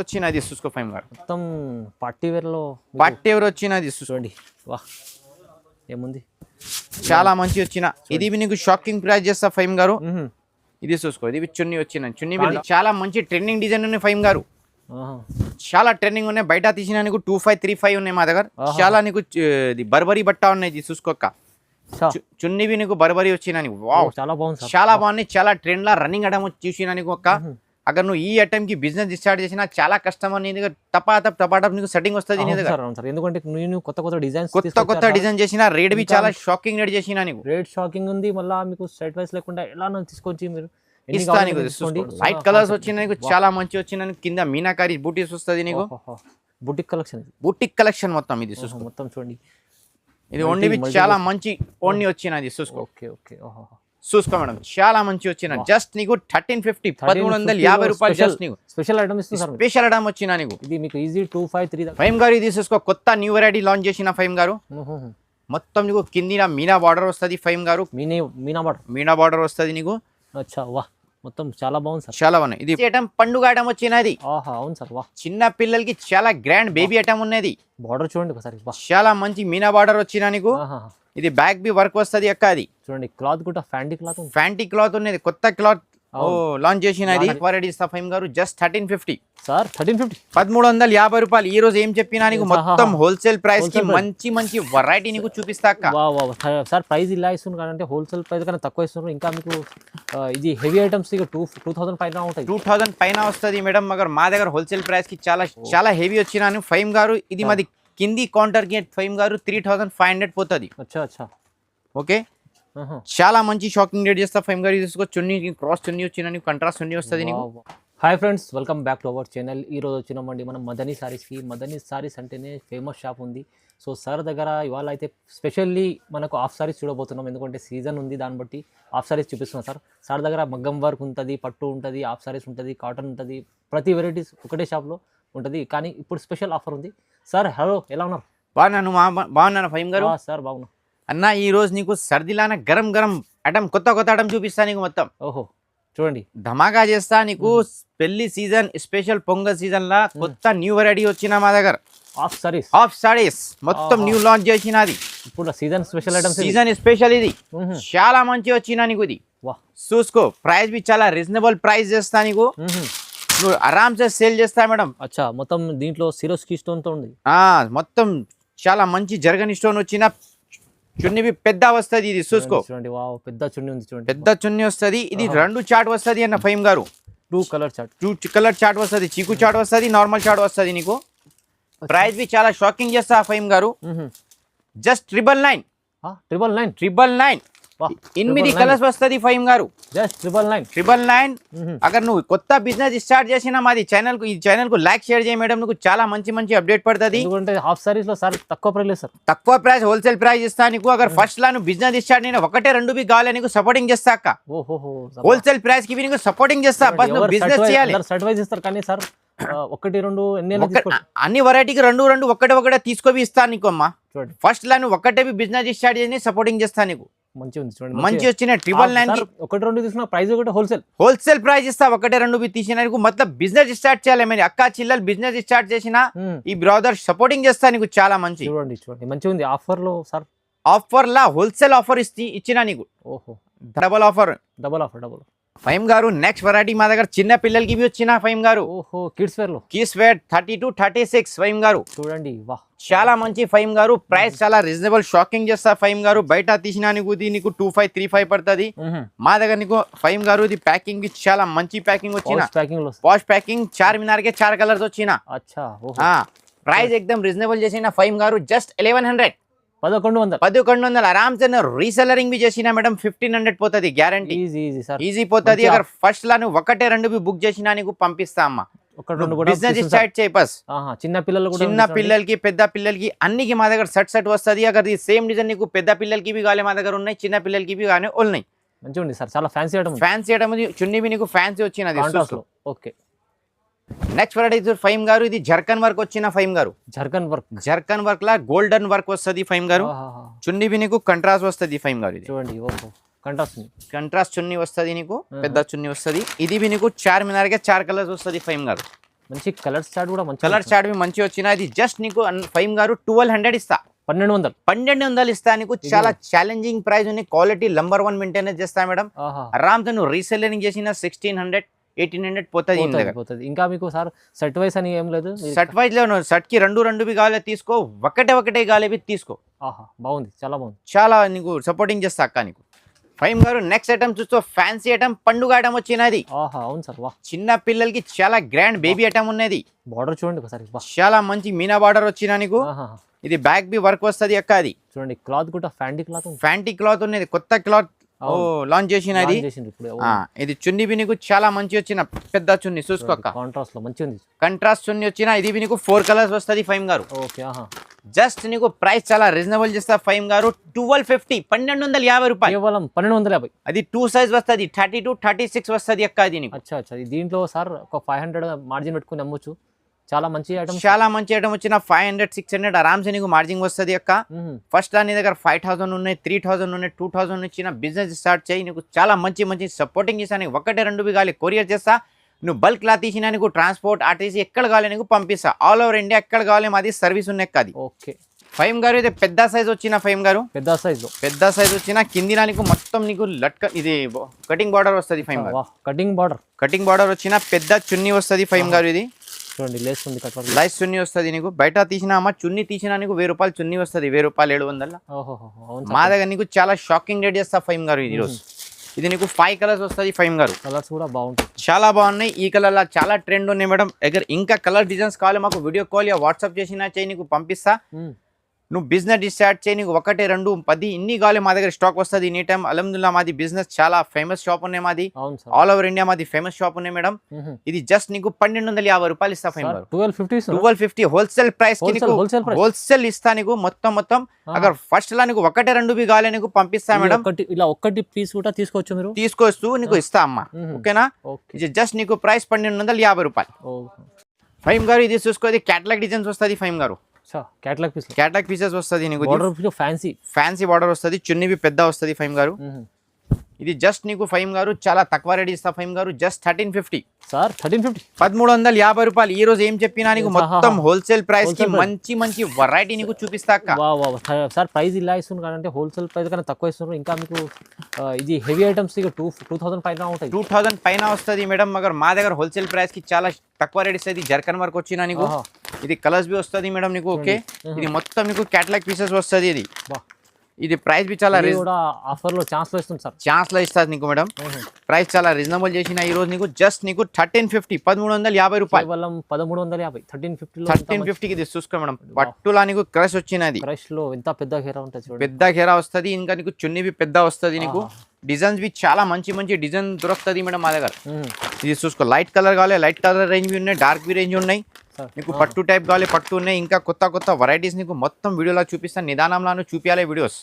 వచ్చినది చూసుకో ఫైమ్ గారు, మొత్తం పార్టీ వేర్లో పార్టీ ఎవరు వచ్చినది చూడండి. వాహ్ ఏముంది, చాలా మంచి వచ్చిన. ఇది నీకు షాకింగ్ ప్రైస్ చేస్తా ఫైమ్ గారు. ఇది చూసుకో, ఇది చున్నీ వచ్చిన చున్నీ చాలా మంచి ట్రెండింగ్ డిజైన్ ఉన్నాయి ఫైమ్ గారు. చాలా ట్రెండింగ్ ఉన్నాయి, బయట తీసిన నీకు 2535 ఉన్నాయి మా దగ్గర. చాలా నీకు ఇది బర్బరీ బట్ట ఉన్నాయి, ఇది చూసుకోక చున్నీవి నీకు బర్బరీ వచ్చిన నీకు. వావ్ చాలా బాగుంది, చాలా బాగున్నాయి. చాలా ట్రెండ్ లా రన్నింగ్ అడమ్ చూసిన నీకు ఒక్క. అगर నువ్వు ఈ ఐటమ్ కి బిజినెస్ స్టార్ట్ చేసినా చాలా కస్టమర్ నీ దగ్గర టపాటప్ నీకు సెట్టింగ్ వస్తుంది నీ దగ్గర. ఎందుకంటే నేను కొత్త డిజైన్ చేసిన రేట్ బి చాలా షాకింగ్ రేట్ చేసిన నీకు. రేట్ షాకింగ్ ఉంది, మళ్ళీ మీకు సెట్ వైస్ లేకుండా ఎలా తీసుకొచ్చి మీరు ఇస్తా నీకు. లైట్ కలర్స్ వచ్చిన నీకు చాలా మంచి వచ్చిన. కింద మీనాకారి బూటీస్ వస్తుంది నీకు. బూటిక్ కలెక్షన్ మొత్తం ఇది చూసుకో, మొత్తం చూడండి. ఇది ఓన్లీ చాలా మంచి ఓన్లీ వచ్చినది చూసుకో. ఓకే ఓకే చూసుకో మేడం, చాలా మంచి వచ్చిన. జస్ట్ నీకు 1350 1350 రూపాయలు జస్ట్ నీకు స్పెషల్ ఐటమ్ ఇస్తుంది. స్పెషల్ ఐటమ్ వచ్చిన నీకు. ఇది మీకు ఈజీ 253 ఫైమ్ గారు. ఇది చూసుకో, కొత్త న్యూ వెరైటీ లాంచ్ చేసిన ఫైమ్ గారు. మొత్తం నీకు కింద మీనా బార్డర్ వస్తుంది ఫైమ్ గారు. మీనా బార్డర్ వస్తుంది నీకు. అచ్చా వాహ్, మొత్తం చాలా బాగుంది సార్, చాలా బాగుంది. ఇది ఐటమ్ పండుగ ఐటమ్ వచ్చినది. అవును సార్. వాహ్, చిన్న పిల్లలకి చాలా గ్రాండ్ బేబీ ఐటమ్ ఉన్నది. బార్డర్ చూడండి ఒకసారి, చాలా మంచి మీనా బార్డర్ వచ్చిన నీకు. ఇది బ్యాక్ బి వర్క్ వస్తుంది అక్క. అది చూడండి, క్లాత్ కూడా ఫ్యాంటీ క్లాత్ ఉన్నది, కొత్త క్లాత్ లాంచ్ చేసినది. ఫైమ్ గారు జస్ట్ 1350 సార్. 1350 రూపాయలు. ఈ రోజు ఏం చెప్పినా నీకు మొత్తం హోల్సేల్ ప్రైస్ కి మంచి వెరైటీ నీకు చూపిస్తా అక్క. సార్ ప్రైస్ ఇలా ఇస్తున్నారు కాబట్టి హోల్సేల్ ప్రైస్ కన్నా తక్కువ ఇస్తున్నారు. ఇంకా మీకు ఇది హెవీ ఐటమ్స్ 2000 పైన ఉంటాయి. 2000 పైన వస్తుంది మేడం. మగర్ మా దగ్గర హోల్సేల్ ప్రైస్ కి చాలా హెవీ వచ్చినాను ఫైమ్ గారు. ఇది మాది కింది కౌంటర్ కి ఫైమ్ గారు 3500 పోతుంది. ఓకే, చాలా మంచి షాకింగ్ రేట్ చేస్తా ఫైమ్ గారు. తీసుకో, చున్నీ క్రాస్ చున్నీ వచ్చిన కంట్రాస్ట్ చున్నీ వస్తుంది నీకు. Hi friends, welcome back to our channel. ఈ రోజు వచ్చినామండి మనం మదనీ సారీస్కి. మదనీ సారీస్ అంటేనే ఫేమస్ షాప్ ఉంది. సో సార్ దగ్గర ఇవాళ అయితే స్పెషల్లీ మనకు హాఫ్ సారీస్ చూడబోతున్నాం. ఎందుకంటే సీజన్ ఉంది, దాన్ని బట్టి హాఫ్ సారీస్ చూపిస్తున్నాం సార్. సార్ దగ్గర మగ్గం వర్క్ ఉంటుంది, పట్టు ఉంటుంది, హాఫ్ సారీస్ ఉంటుంది, కాటన్ ఉంటుంది, ప్రతి వెరైటీస్ ఒకటే షాప్లో ఉంటుంది. కానీ ఇప్పుడు స్పెషల్ ఆఫర్ ఉంది. సార్ హలో, ఎలా ఉన్నారు? బాగున్నాను ఫైమ్ గారు. సార్ బాగున్నా అన్న. ఈ రోజు నీకు సర్దిలాన గరం ఐటమ్ కొత్త ఐటమ్ చూపిస్తా నీకు మొత్తం. ఓహో చూడండి, ధమాకా చేస్తా నీకు. పెళ్లి సీజన్ స్పెషల్, పొంగల్ సీజన్ లా కొత్త న్యూ వెరైటీ వచ్చిన మా దగ్గర. హాఫ్ సారీస్ మొత్తం న్యూ లాంచ్ చేసినది. ఇప్పుడు season special item, season special ఇది. చాలా మంచి వచ్చిన నీకు. ఇది చూసుకో, ప్రైస్ బి చాలా రీజనబుల్ ప్రైస్ చేస్తా నీకు. నువ్వు ఆరామ్సే సేల్ చేస్తా మేడం. అచ్చా, మొత్తం దీంట్లో సిరోస్కి స్టోన్ తో ఉంది. మొత్తం చాలా మంచి జర్గని స్టోన్ వచ్చిన చున్నీ పెద్ద వస్తుంది. ఇది చూసుకో, పెద్ద చున్నీ ఉంది చూడండి, పెద్ద చున్నీ వస్తుంది. ఇది 2 చాట్ వస్తుంది అన్న ఫైమ్ గారు. 2 కలర్ చాట్ వస్తుంది, చీకు చాట్ వస్తుంది, నార్మల్ చాట్ వస్తుంది నీకు. ప్రైస్ బి చాలా షాకింగ్ చేస్తా ఫైమ్ గారు. జస్ట్ 999. 8 కలర్స్ వస్తుంది ఫైమ్ గారు. జస్ట్ 999. అगर నువ్వు కొత్త బిజినెస్ స్టార్ట్ చేసినా మాది ఛానల్ కు, ఈ ఛానల్ కు లైక్ షేర్ చేయ మేడం. నీకు చాలా మంచి అప్డేట్ పడుతుంది. హాఫ్ సారీస్ లో సార్ తక్కువ ప్రైస్ హోల్సేల్ ప్రైస్ ఇస్తా నీకు. అगर ఫస్ట్ లా నువ్వు బిజినెస్ స్టార్ట్ అయినా 1-2 బి కావాలి నీకు సపోర్టింగ్ చేస్తా అక్క. హోల్సేల్ ప్రైస్ కి నీకు సపోర్టింగ్ చేస్తా. బస్ నువ్వు బిజినెస్ చేయాలి. అడ్వైస్ ఇస్తారు కానీ సార్ 1-2 అన్ని వెరైటీకి 2 ఒకటే తీసుకోవి ఇస్తా నీకు అమ్మా. ఫస్ట్ లా నువ్వు ఒకటే బిజినెస్ స్టార్ట్ చేసి సపోర్టింగ్ చేస్తా నీకు. మంచి వచ్చిన 999. 1-2 తీసుకున్న ప్రైస్ ఒకటి హోల్సేల్ ప్రైస్ ఇస్తా. 1-2 తీసిన మొత్తం బిజినెస్ స్టార్ట్ చేయాలి. మరి అక్క చిల్లలు బిజినెస్ స్టార్ట్ చేసిన ఈ బ్రదర్ సపోర్టింగ్ చేస్తా నీకు. చాలా మంచి చూడండి మంచిగా ఉంది. ఆఫర్ లో సార్, ఆఫర్ లా హోల్సేల్ ఆఫర్ ఇచ్చిన నీకు. డబల్ ఆఫర్ ఫైమ్ గారు. నెక్స్ట్ వెరైటీ మా దగ్గర చిన్న పిల్లలకి వచ్చిన ఫైమ్ గారు. కిడ్స్ వేర్ 30-36 ఫైమ్ గారు. చూడండి, చాలా మంచి ఫైమ్ గారు. ప్రైస్ చాలా రీజనబుల్, షాకింగ్ చేస్తా ఫైమ్ గారు. బయట తీసిన నీకు 2535 పడుతుంది. మా దగ్గర నీకు ఫైమ్ గారు ఇది ప్యాకింగ్ చాలా మంచి ప్యాకింగ్ వచ్చిన. వాష్ ప్యాకింగ్, 4 మీనార్ కే 4 కలర్స్ వచ్చిన. ప్రైస్ ఎక్దమ్ రీజనబుల్ చేసిన ఫైమ్ గారు. జస్ట్ 1100. 1100 ఆరామ్సే రీసెలరింగ్ బి చేసినా మేడం. 1500 పోతుంది గ్యారంటీ. ఈజీ పోతుంది. అगर ఫస్ట్ లా నువ్వు 1-2 బి బుక్ చేసినా నీకు పంపిస్తా అమ్మా. బిజినెస్ స్టార్ట్ చేయి. బస్ చిన్న పిల్లలకి పెద్ద పిల్లలకి అన్నికి మా దగ్గర సెట్ వస్తుంది. అगर ఈ సేమ్ డిజైన్ నీకు పెద్ద పిల్లలకి బి కావాలి మా దగ్గర ఉన్నాయి, చిన్న పిల్లలకి బి కానీ ఉన్నాయి. మంచిగా ఉంది సార్, చాలా ఫ్యాన్సీ ఐటమ్. చున్నీ బి నీకు ఫ్యాన్సీ వచ్చినది. ఓకే, నెక్స్ట్ వెరైటీ ఫైమ్ గారు. ఇది జర్కన్ వర్క్ వచ్చిన ఫైమ్ గారు. జర్కన్ వర్క్ లా గోల్డెన్ వర్క్ వస్తుంది ఫైమ్ గారు. చున్నీ బి నీకు కంట్రాస్ట్ వస్తుంది ఫైమ్ గారు. ఇది చూడండి, కంట్రాస్ట్ చున్నీ వస్తుంది నీకు, పెద్ద చున్నీ వస్తుంది. ఇది బి నీకు 4 మీనార్ కే 4 కలర్స్ వస్తుంది ఫైమ్ గారు. మంచి కలర్ స్టార్ట్ కూడా మంచి కలర్ చార్ట్ మంచి వచ్చిన ఇది జస్ట్ నీకు ఫైమ్ గారు 1200 ఇస్తా. 1200 ఇస్తా నీకు. చాలా ఛాలెంజింగ్ ప్రైస్ ఉంది. క్వాలిటీ నంబర్ 1 మెయింటైన్ చేస్తా మేడం. ఆరామ్తో నువ్వు రీసెల్లింగ్ చేసిన 1600 1800 పోతుంది. ఇంకా మీకు సార్ సెట్ వైస్ అని ఏం లేదు? సెట్ వైజ్ లో సెట్ కి రెండు కావాలి తీసుకో, ఒకటే కావాలి తీసుకో. బాగుంది, చాలా బాగుంది. చాలా నీకు సపోర్టింగ్ చేస్తా అక్క నీకు. ఫైమ్ గారు నెక్స్ట్ ఐటమ్ చూస్తూ ఫ్యాన్సీ ఐటమ్ పండుగ ఐటమ్ వచ్చినది. అవును సార్. చిన్న పిల్లలకి చాలా గ్రాండ్ బేబీ ఐటమ్ ఉన్నది. బార్డర్ చూడండి ఒకసారి, చాలా మంచి మీనా బార్డర్ వచ్చిన నీకు. ఇది బ్యాక్ బి వర్క్ వస్తుంది అక్క. అది చూడండి క్లాత్ కూడా ఫ్యాంటీ క్లాత్ ఉన్నది, కొత్త క్లాత్ లాంచ్ చేసినది. ఇది చున్నీ బి నీకు చాలా మంచి వచ్చిన పెద్ద చున్నీ చూసుకోక. కాంట్రాస్ట్ లో మంచి ఉంది. కంట్రాస్ట్ చున్నీ వచ్చిన ఇది నీకు 4 కలర్స్ వస్తుంది ఫైమ్ గారు. జస్ట్ నీకు ప్రైస్ చాలా రీజనబుల్ చేస్తా ఫైమ్ గారు. 1250 1250 రూపాయలు, కేవలం 1250. అది 2 సైజ్ వస్తుంది, 32 36 వస్తుంది అక్క. అది నీకు దీంట్లో సార్ ఒక 500 మార్జిన్ పెట్టుకుని అమ్మొచ్చు. చాలా మంచి ఐటమ్ వచ్చిన 500 600 ఆరామ్సే నీకు మార్జిన్ వస్తుంది అక్క. ఫస్ట్ నీ దగ్గర 5000 ఉన్నాయి, 3000 ఉన్నాయి, 2000 ఇచ్చిన బిజినెస్ స్టార్ట్ చేయి. నీకు చాలా మంచి సపోర్టింగ్ చేస్తా. నీకు 1 2 కావాలి కొరియర్ చేస్తా. నువ్వు బల్క్ లా తీసినా నీకు ట్రాన్స్పోర్ట్ ఆర్టీసీ ఎక్కడ కావాలి నీకు పంపిస్తా. ఆల్ ఓవర్ ఇండియా ఎక్కడ కావాలి మాది సర్వీస్ ఉన్నాయి అక్క. అది ఓకే ఫైమ్ గారు. ఇది పెద్ద సైజ్ వచ్చిన ఫైమ్ గారు, పెద్ద సైజ్ వచ్చిన కిందిన నీకు మొత్తం నీకు ఇది కటింగ్ బార్డర్ వస్తుంది ఫైమ్ గారు. కటింగ్ బార్డర్ వచ్చిన పెద్ద చున్నీ వస్తుంది ఫైమ్ గారు. ఇది చూడండి లేస్ ఉంది, లైస్ చున్నీ వస్తుంది నీకు. బయట తీసినా అమ్మ చున్నీ తీసినా నీకు 1000 రూపాయలు చున్నీ వస్తుంది, 1000 రూపాయలు 700. మా దగ్గర నీకు చాలా షాకింగ్ రేట్ చేస్తా ఫైమ్ గారు ఈ రోజు. ఇది నీకు 5 కలర్స్ వస్తుంది ఫైమ్ గారు. కలర్స్ కూడా బాగుంటాయి, చాలా బాగున్నాయి. ఈ కలర్ లా చాలా ట్రెండ్ ఉన్నాయి మేడం. దగ్గర ఇంకా కలర్ డిజైన్స్ కావాలి మాకు వీడియో కాల్ యా వాట్సాప్ చేసినా చేయి, నీకు పంపిస్తా. నువ్వు బిజినెస్ స్టార్ట్ చేయి. నీకు 1 2 10 ఇన్ని కావాలి మా దగ్గర స్టాక్ వస్తుంది ఎనీ టైం. అల్హమ్దుల్లా మాది బిజినెస్ చాలా ఫేమస్ షాప్ ఉన్నాయి మాది. ఆల్ ఓవర్ ఇండియా మాది ఫేమస్ షాప్ ఉన్నాయి మేడం. ఇది జస్ట్ నీకు 1250 రూపాయలు ఇస్తా ఫైమ్ గారు. 1250 హోల్సేల్ ప్రైస్ కి నీకు హోల్సేల్ ఇస్తా నీకు. మొత్తం అगर ఫస్ట్ లా నీకు 1 2 కావాలి నీకు పంపిస్తా మేడం. ఇలా ఒకటి పీస్ కూడా తీసుకోవచ్చు, మీరు తీసుకోవచ్చు నీకు ఇస్తా అమ్మా. ఓకేనా? ఇది జస్ట్ నీకు ప్రైస్ 1250 రూపాయలు ఫైమ్ గారు. ఇది చూసుకోది క్యాటలాగ్ డిజైన్స్ వస్తుంది ఫైమ్ గారు. క్యాటలాగ్ పీసెస్ వస్తుంది నీకు. ఫ్యాన్సీ బార్డర్ వస్తుంది, చున్నీ పెద్ద వస్తుంది ఫైమ్ గారు. ఇది జస్ట్ నీకు ఫైమ్ గారు చాలా తక్కువ రేట్ ఇస్తా ఫైమ్ గారు. Just 1350 sir. 1350 రూపాయలు. ఈ రోజు ఏం చెప్పినా నీకు మొత్తం హోల్సేల్ ప్రైస్ కి మంచి వెరైటీ నీకు చూపిస్తా సార్. ప్రైస్ ఇలా ఇస్తుంది అంటే హోల్సేల్ ప్రైస్ కన్నా తక్కువ ఇస్తున్నారు. ఇంకా మీకు ఇది హెవీ ఐటమ్స్ 2000 పైన ఉంటాయి, 2000 పైన వస్తుంది మేడం. మగర్ మా దగ్గర హోల్సేల్ ప్రైస్ కి చాలా తక్కువ రేట్ ఇస్తుంది. జర్కన్ వర్క్ వచ్చినా నీకు. ఇది కలర్స్ బి వస్తుంది మేడం నీకు. ఓకే, ఇది మొత్తం నీకు క్యాటలాగ్ పీసెస్ వస్తుంది. ఇది ప్రైస్ బి చాలా ఆఫర్ లో ఛాన్స్ లో ఇస్తుంది నీకు మేడం. ప్రైస్ చాలా రీజనబుల్ చేసిన ఈ రోజు నీకు. జస్ట్ నీకు 1350 1350 రూపాయలు. 1350 ఇది చూసుకో మేడం. పట్టులా నీకు క్రష్ వచ్చినది. క్రష్ లో ఎంత పెద్ద ఘేరా ఉంటుంది, పెద్ద ఘేరా వస్తుంది. ఇంకా నీకు చున్నీ బి పెద్ద వస్తుంది నీకు. డిజైన్స్ బి చాలా మంచి డిజైన్ దొరుకుతుంది మేడం మా దగ్గర. ఇది చూసుకో. లైట్ కలర్ కావాలి, లైట్ కలర్ రేంజ్ బి ఉన్నాయి, డార్క్ బి రేంజ్ ఉన్నాయి. నీకు పట్టు టైప్ కావాలి, పట్టు ఉన్నాయి. ఇంకా కొత్త వెరైటీస్ నీకు మొత్తం వీడియోలో చూపిస్తాను. నిదానంలో చూపించాలి వీడియోస్.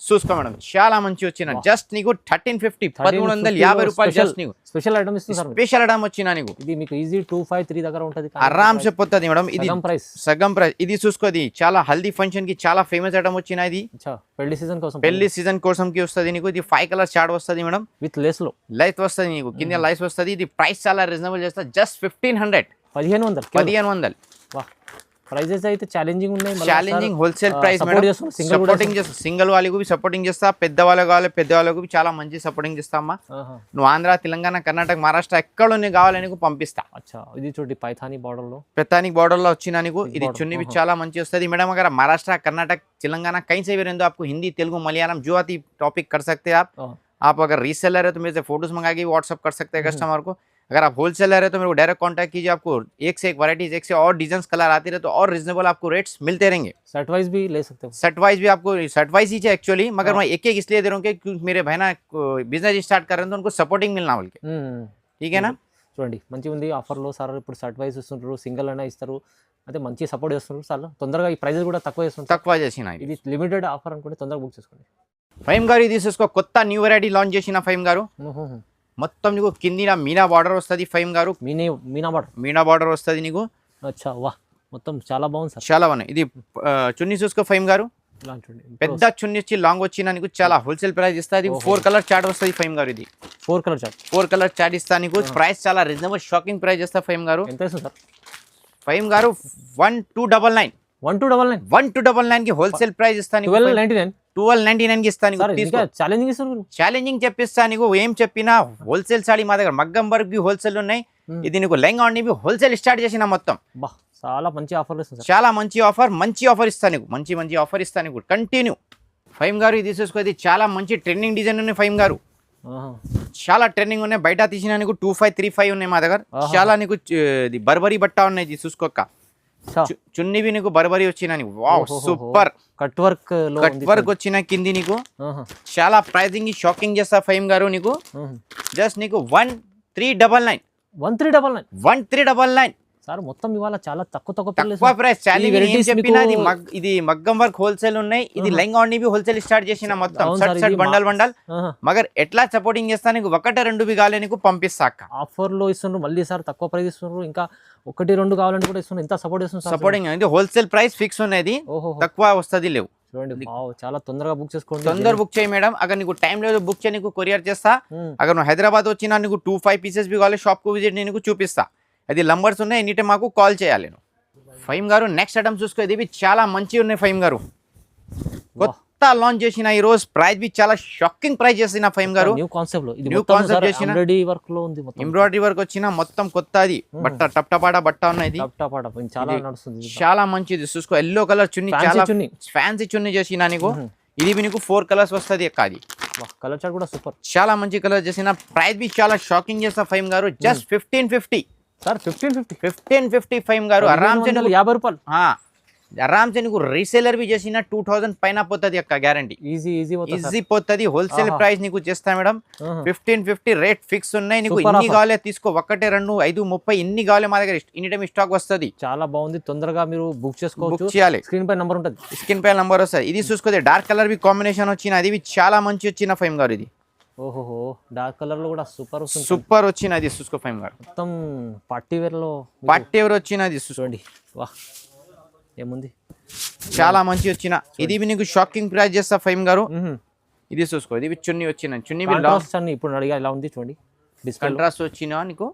చూసుకో మేడం, చాలా మంచి వచ్చిన. జస్ట్ నీకు 1350 1350 రూపాయలు. జస్ట్ నీకు స్పెషల్ ఐటమ్ ఇస్తుంది. స్పెషల్ ఐటమ్ వచ్చిన నీకు. ఇది మీకు ఈజీ 253 దగ్గర ఉంటుంది, ఆరామ్సే పోతుంది మేడం. ఇది సగం ప్రైస్. ఇది చూసుకోది చాలా హల్దీ ఫంక్షన్ కి చాలా ఫేమస్ ఐటమ్ వచ్చిన. ఇది పెళ్లి సీజన్ కోసం కి వస్తుంది నీకు. ఇది 5 కలర్ చార్ట్ వస్తుంది మేడం. విత్ లేస్ లో లైట్ వస్తుంది నీకు, కింద లైట్స్ వస్తుంది. ఇది ప్రైస్ చాలా రీజనబుల్ చేస్తా. జస్ట్ 1500 1500. ప్రైజెస్ అయితే ఛాలెంజింగ్ ఉన్నాయి. Challenging wholesale price madam. Supporting చేస్తా. సింగిల్ వాళ్ళకు సపోర్టింగ్ చేస్తా, పెద్ద వాళ్ళకు కావాలి పెద్ద వాళ్ళకు చాలా మంచి సపోర్టింగ్ చేస్తా అమ్మా. నువ్వు ఆంధ్ర, తెలంగాణ, కర్ణాటక, మహారాష్ట్ర ఎక్కడ నీకు కావాలి నీకు పంపిస్తా. ఇది చూడండి పైథానిక్ బార్డర్ లో వచ్చినా నీకు. ఇది చున్నీ చాలా మంచి వస్తుంది మేడం. अगर महाराष्ट्र, कर्नाटक, तेलंगाना कहीं से भी रहें तो आपको हिंदी, तेलुगु, मलयालम जो आती टॉपिक कर सकते हैं आप अगर रीसेलर है तो मेरे से फोटोज मंगा के व्हाट्सअप कर सकते हैं कस्टमर को. अगर आप होलसेलर है तो मेरे को डायरेक्ट कांटेक्ट कीजिए. आपको एक से एक वैरायटीज, एक से और डिजाइन कलर आती रहे तो और रीजनेबल आपको रेट्स मिलते रहेंगे. सेट वाइज भी ले सकते हो. सेट वाइज भी आपको सेट वाइज ही चाहिए एक्चुअली, मगर मैं एक इसलिए दे रहा हूँ कि मेरे भाई ना बिजनेस स्टार्ट कर रहे हैं तो उनको सपोर्टिंग मिलना बोल के. ठीक है ना? చూడండి మంచిగా ఉంది. ఆఫర్లో సార్ ఇప్పుడు సెట్ వైజ్ ఇస్తుంటారు, సింగిల్ అయినా ఇస్తారు. అయితే మంచి సపోర్ట్ చేస్తున్నారు సార్. తొందరగా ఈ ప్రైజెస్ కూడా తక్కువ చేస్తున్నారు. తక్కువ చేసిన ఇది లిమిటెడ్ ఆఫర్ అనుకోండి, తొందరగా బుక్ చేసుకోండి. ఫైమ్ గారు ఇది చూసుకో, కొత్త న్యూ వెరైటీ లాంచ్ చేసిన ఫైమ్ గారు. మొత్తం నీకు కిందిన మీనా బార్డర్ వస్తుంది ఫైమ్ గారు. మీనా బార్డర్ వస్తుంది నీకు. అచ్చా, వా మొత్తం చాలా బాగుంది సార్. చాలా బాగున్నాయి. ఇది చున్నీ చూసుకో ఫైమ్ గారు. ఇలా చూడండి పెద్ద చున్నీ వచ్చి లాంగ్ వచ్చిన నీకు చాలా హోల్సేల్ ప్రైస్ ఇస్తా. ఇది 4 కలర్ చార్ట్ వస్తుంది ఫైమ్ గారు. ఇది 4 కలర్ చార్ట్ 4 కలర్ చార్ట్ ఇస్తా నీకు. ప్రైస్ చాలా రీజనబుల్ షాకింగ్ ప్రైస్ ఇస్తా ఫైమ్ గారు. ఎంత ఇస్తుంది సార్ ఫైమ్ గారు 1299 1299 కి హోల్సేల్ ప్రైస్ ఇస్తా నీకు. 1299 కి ఇస్తా నీకు. ఛాలెంజింగ్ ఇస్తారు, ఛాలెంజింగ్ చెప్పిస్తా నీకు. ఏం చెప్పినా హోల్సేల్ సాడీ మా దగ్గర మగ్గం వరకు బి హోల్సేల్ ఉన్నాయి. ఇది నీకు లెంగా ఉండి హోల్సేల్ స్టార్ట్ చేసిన మొత్తం. చాలా మంచి ఆఫర్ ఇస్తుంది, చాలా మంచి ఆఫర్ ఇస్తా నీకు. మంచి ఆఫర్ ఇస్తా నీకు కంటిన్యూ. ఫైమ్ గారు ఇది చూసుకో, ఇది చాలా మంచి ట్రెండింగ్ డిజైన్ ఉన్నాయి ఫైమ్ గారు. చాలా ట్రెండింగ్ ఉన్నాయి. బయట తీసిన నీకు 2535 ఉన్నాయి మా దగ్గర. చాలా నీకు ఇది బర్బరీ బట్ట ఉన్నాయి. ఇది చూసుకోక చున్నీవి నీకు బర్బరీ వచ్చిన నీకు. వావ్ సూపర్ కట్ వర్క్ వచ్చిన కింది నీకు. చాలా ప్రైజింగ్ షాకింగ్ చేస్తా ఫైమ్ గారు నీకు. జస్ట్ నీకు 1399 సార్. మొత్తం ఇవాళ చాలా తక్కువ ప్రైస్. ఇది మగ్గం వర్క్ హోల్సేల్ ఉన్నాయి. ఇది లెంగా హోల్సేల్ స్టార్ట్ చేసిన మొత్తం బండల్ మగర్ ఎట్లా సపోర్టింగ్ చేస్తా నీకు. 1-2 కాలే నీకు పంపిస్తా. ఆఫర్ లో ఇస్తున్నారు మళ్ళీ సార్, తక్కువ ప్రైస్ ఇస్తున్నారు. ఇంకా 1-2 కావాలంటే కూడా ఇస్తున్నారు. ఎంత సపోర్ట్ ఇస్తున్నారు? సపోర్టింగ్ ఇది హోల్సేల్ ప్రైస్ ఫిక్స్ ఉన్నది, తక్కువ వస్తుంది లేవు. చూడండి చాలా తొందరగా బుక్ చేసుకోండి. తొందర బుక్ చేయి మేడం. అगर నీకు టైం లేదు బుక్ చేయి, నీకు కొరియర్ చేస్తా. అगर నువ్వు హైదరాబాద్ వచ్చినా నీకు 2-5 పీసెస్ బి కావాలి, షాప్ కు విజిట్ నీకు చూపిస్తా. అది నంబర్స్ ఉన్నాయి, ఎనీ టైం మాకు కాల్ చేయాలి. ఫైమ్ గారు నెక్స్ట్ ఐటమ్ చూసుకో. ఇది చాలా మంచి ఉన్నాయి ఫైమ్ గారు. కొత్త లాంచ్ చేసిన ఈ రోజు. ప్రైస్ బి చాలా షాకింగ్ ప్రైస్ చేసిన ఫైమ్ గారు. న్యూ కాన్సెప్ట్ చేసిన ఎంబ్రాయిడరీ వర్క్ వచ్చిన మొత్తం కొత్త. అది బట్ట టప్టపాట బట్ట ఉన్నాయి. చాలా మంచిది చూసుకో. ఎల్లో కలర్ చున్నీ, చాలా ఫ్యాన్సీ చున్నీ చేసిన నీకు. ఇది నీకు 4 కలర్స్ వస్తుంది అక్క. అది కలర్ చార్ట్ కూడా సూపర్, చాలా మంచి కలర్ చేసిన. ప్రైస్ బి చాలా షాకింగ్ చేస్తా ఫైమ్ గారు. Just 1550 sir. 1550 ఫైమ్ గారు. ఆరామ్సే 50 రూపాయలు. ఆరామ్సే నీకు రీసేలర్ బి చేసిన 2000 పైన పోతుంది అక్క. గ్యారంటీ ఈజీ పోతుంది. హోల్సేల్ ప్రైస్ నీకు చేస్తా మేడం. 1550 రేట్ ఫిక్స్ ఉన్నాయి నీకు. ఇన్ని కావాలే తీసుకో. 1, 2, 5, 30 ఇన్ని కావాలి మా దగ్గర. ఎనీ టైం స్టాక్ వస్తుంది. చాలా బాగుంది. తొందరగా మీరు బుక్ చేసుకోవచ్చు. బుక్ చేయాలి. స్క్రీన్ పై నంబర్ ఉంటుంది. స్క్రీన్ పై నంబర్ వస్తుంది. ఇది చూసుకోతే డార్క్ కలర్ బి కాంబినేషన్ వచ్చిన. అది చాలా మంచి వచ్చిన ఫైమ్ గారు. ఇది ఓహో డార్క్ కలర్ లో కూడా సూపర్ వచ్చినది చూసుకో ఫైమ్ గారు. మొత్తం పార్టీ వేర్ వచ్చినది చూసుకోండి. వాహ్ ఏముంది, చాలా మంచి వచ్చిన. ఇది నీకు షాకింగ్ ప్రైస్ చేస్తా ఫైమ్ గారు. ఇది చూసుకో. ఇది చున్నీ వచ్చిన. చున్నీ ఇప్పుడు అడిగా ఎలా ఉంది చూడండి. కాంట్రాస్ట్ వచ్చిన నీకు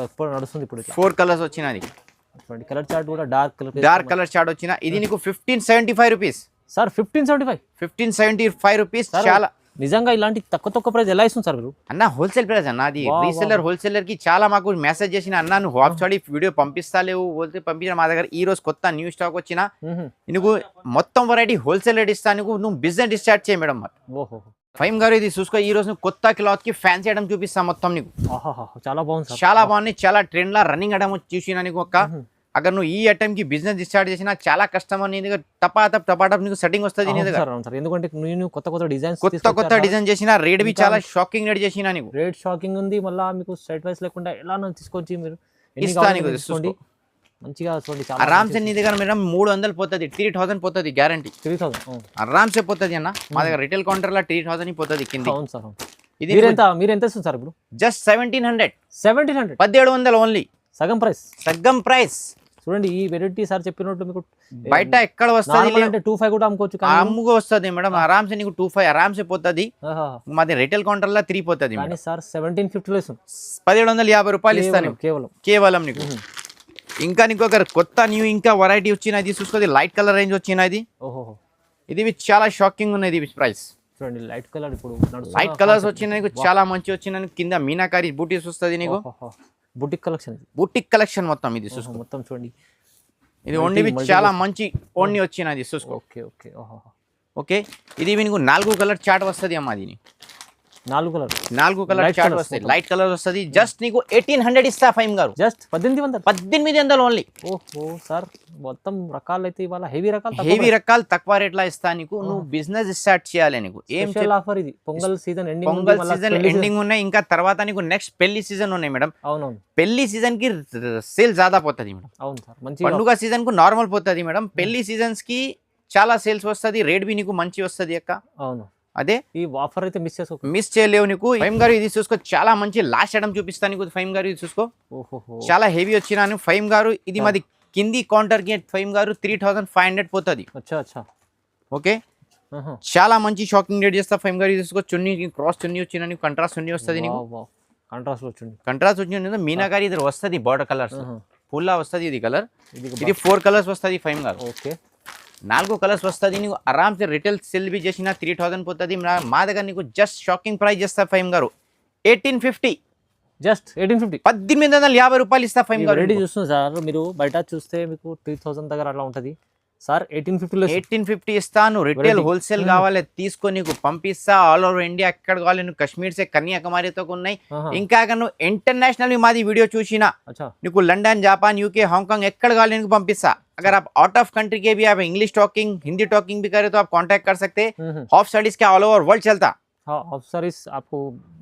ఎప్పుడు నడుస్తుంది. ఇప్పుడు 4 కలర్స్ వచ్చినది. కలర్ చార్ట్ కూడా డార్క్ కలర్ చార్ట్ వచ్చిన. ఇది నీకు 1575 రూపీస్ సార్. 1575 రూపీస్. చాలా నిజంగా ఇలాంటి తక్కువ ప్రైస్ ఎలా ఇస్తుంది సార్ మీరు? అన్న హోల్సేల్ ప్రైస్ అన్న. అది హోల్సేలర్ కి చాలా మాకు మెసేజ్ చేసిన. అన్న నువ్వు హాఫ్ సాడీ వీడియో పంపిస్తా లేవు, పంపించిన మా దగ్గర ఈ రోజు కొత్త న్యూ స్టాక్ వచ్చిన. నువ్వు మొత్తం వెరైటీ హోల్సేల్ రేట్ ఇస్తా. నువ్వు బిజినెస్ స్టార్ట్ చేయ మేడం. ఫైమ్ గారు ఇది చూసుకో. ఈ రోజు కొత్త క్లాత్ కి ఫ్యాన్సీ ఐటమ్ చూపిస్తా మొత్తం నీకు. చాలా బాగుంది, చాలా బాగున్నాయి. చాలా ట్రెండ్ లా రన్నింగ్ ఐటమ్ చూసిన నీకు. ఒక్క అगर నువ్వు ఈ ఐటమ్ కి బిజినెస్ స్టార్ట్ చేసినా చాలా కస్టమర్ నీ దగ్గర టపాటప్ నీకు సెట్టింగ్ వస్తుంది. ఎందుకంటే నేను కొత్త డిజైన్ చేసిన. రేట్ బి చాలా షాకింగ్ రేట్ చేసిన నీకు. రేట్ షాకింగ్ ఉంది. మళ్ళీ మీకు స్ట్రైట్ వైస్ లేకుండా ఎలా తీసుకొచ్చి మీరు తీసుకోండి మంచిగా చూడండి. ఆరామ్సే నీ దగ్గర మేడం 300 పోతుంది. 3000 పోతుంది గ్యారంటీ. 3000 ఆరామ్సే పోతుంది అన్న. మా దగ్గర రిటైల్ కౌంటర్ లో 3000 పోతుంది కింద. ఇది మీరు ఎంత ఇస్తుంది సార్ ఇప్పుడు? Just 1700 1700 only. సగం ప్రైస్ చూడండి. ఈ వెరైటీ సార్ చెప్పినట్టు మీకు బయట ఎక్కడ వస్తుంది అంటే 25 కూడా అమ్ముకోవచ్చు. అమ్ముకు వస్తుంది మేడం. ఆరామ్సే నీకు 25 ఆరామ్సే పోతుంది. మాది రిటైల్ కౌంటర్ లో 3 పోతుంది. సార్ 1750 1750 రూపాయలు ఇస్తాను కేవలం నీకు. ఇంకా నీకు ఒక కొత్త న్యూ ఇంకా వెరైటీ వచ్చినది చూసుకోండి. లైట్ కలర్ రేంజ్ వచ్చినది. ఇది చాలా షాకింగ్ ఉన్నది ప్రైస్. చూడండి లైట్ కలర్. ఇప్పుడు లైట్ కలర్స్ వచ్చినాయి నీకు. చాలా మంచి వచ్చినాయి. కింద మీనాకారి బూటీస్ వస్తుంది నీకు. బుటిక్ కలెక్షన్ మొత్తం. ఇది చూసుకో మొత్తం చూడండి. ఇది ఓన్లీ చాలా మంచి ఓన్లీ వచ్చినది చూసుకో. ఓకే ఇది నీకు 4 కలర్ చార్ట్ వస్తుంది అమ్మా. దీని 4 కలర్ చార్ట్ వస్తుంది. లైట్ కలర్ వస్తుంది. జస్ట్ నీకు 1800 ఇస్తా ఫైమ్ గారు. Just 1800 only. ఓహో సార్ మొత్తం రకాలు అయితే ఇవాళ హెవీ రకాలు తక్కువ రేట్లా ఇస్తా నీకు. నువ్వు బిజినెస్ స్టార్ట్ చేయాలి నీకు. ఏం ఆఫర్ ఇది? పొంగల్ సీజన్ ఎండింగ్ ఉన్నాయి. ఇంకా తర్వాత నీకు నెక్స్ట్ పెళ్లి సీజన్ ఉన్నాయి మేడం. అవునవును. పెళ్లి సీజన్ కి సేల్ జాదా పోతుంది మేడం. అవును సార్. మంచి పండుగ సీజన్ కు నార్మల్ పోతుంది మేడం. పెళ్లి సీజన్స్ కి చాలా సేల్స్ వస్తుంది. రేట్ బి నీకు మంచి వస్తుంది అక్క. అవును. అదే ఈ ఆఫర్ అయితే మిస్ చేయలేవు నీకు. ఫైమ్ గారు ఇది చూసుకో. చాలా మంచి లాస్ట్ ఐటమ్ చూపిస్తాను నీకు. ఫైమ్ గారు ఇది చూసుకో. చాలా హెవీ వచ్చినాను ఫైమ్ గారు. ఇది మాది కింది కౌంటర్ కి ఫైమ్ గారు 3500 పోతుంది. ఓకే చాలా మంచి షాకింగ్ రేట్ చేస్తా ఫైమ్ గారు. ఇది తీసుకో, చున్నీ క్రాస్ చున్నీ వచ్చిన నీకు కంట్రాస్ట్ చున్నీ వస్తుంది నీకు. కాంట్రాస్ట్ వచ్చింది, కంట్రాస్ట్ వచ్చింది మీనాకారి ఇది వస్తుంది బార్డర్ కలర్స్ ఫుల్లా వస్తుంది. ఇది కలర్ ఇది 4 కలర్స్ వస్తుంది ఫైమ్ గారు. ఓకే 4 కలర్స్ వస్తుంది నీకు. ఆరామ్సే రిటైల్ సెల్ బి చేసిన 3000 పోతుంది. మా దగ్గర నీకు జస్ట్ షాకింగ్ ప్రైస్ చేస్తా ఫైమ్ గారు 1850. జస్ట్ 1850, 1850 రూపాయలు ఇస్తా ఫైమ్ గారు. రెడీ చూస్తుంది సార్, మీరు బయట చూస్తే మీకు 3000 దగ్గర అట్లా ఉంటుంది సార్. 1850 ఇస్తాను. రిటైల్ హోల్సేల్ కావాలి తీసుకో, నీకు పంపిస్తా. ఆల్ ఓవర్ ఇండియా ఎక్కడ కావాలి, నువ్వు కశ్మీర్ సే కన్యాకుమారితో ఉన్నాయి. ఇంకా నువ్వు ఇంటర్నేషనల్ మాది వీడియో చూసినా నీకు లండన్, जापान, यूके, हांगकांग ఎక్కడ కావాలి నీకు పంపిస్తా. अगर आप आउट ऑफ कंट्री के भी आप इंग्लिश टॉकिंग हिंदी टॉकिंग भी करे तो आप कांटेक्ट कर सकते हैं. हाफ साड़ीज के ऑल ओवर वर्ल्ड चलता. हाफ साड़ीज आपको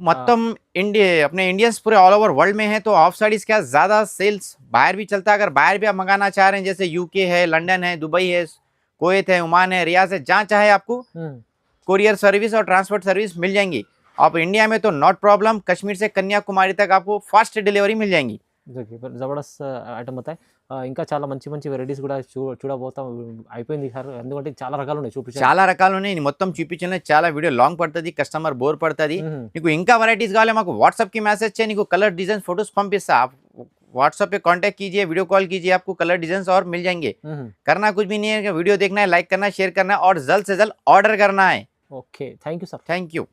मतलब इंडिया अपने इंडियंस पूरे ऑल ओवर वर्ल्ड में है तो हाफ साड़ीज का ज्यादा सेल्स बाहर भी चलता है. अगर बाहर भी आप मंगाना चाह रहे हैं जैसे यूके है, लंदन है, दुबई है, कुवैत है, ओमान है, रियाद है, जहाँ चाहे आपको कोरियर सर्विस और ट्रांसपोर्ट सर्विस मिल जाएंगी. आप इंडिया में तो नॉट प्रॉब्लम. कश्मीर से कन्याकुमारी तक आपको फास्ट डिलीवरी मिल जाएंगी. జబర్దస్త్ ఐటమ్ అవుతాయి. ఇంకా చాలా మంచి మంచి వెరైటీస్ కూడా చూడబోతాం. అయిపోయింది సార్, ఎందుకంటే చాలా రకాలు ఉన్నాయి చూపించాలి. చాలా రకాలు ఉన్నాయి మొత్తం చూపించలే. చాలా వీడియో లాంగ్ పడుతుంది, కస్టమర్ బోర్ పడుతుంది. నీకు ఇంకా వెరైటీస్ కావాలి మాకు వాట్సాప్ की मैसेज చేయి, నీకు కలర్ डिजाइन फोटोज పంపిస్తా. आप व्हाट्सएप पे कांटेक्ट कीजिए, वीडियो कॉल कीजिए, आपको कलर डिजाइन और मिल जाएंगे. करना कुछ भी नहीं है, वीडियो देखना है, लाइक करना है, शेयर करना है और जल्द से जल्द ऑर्डर करना है. Okay, thank you sir. Thank you.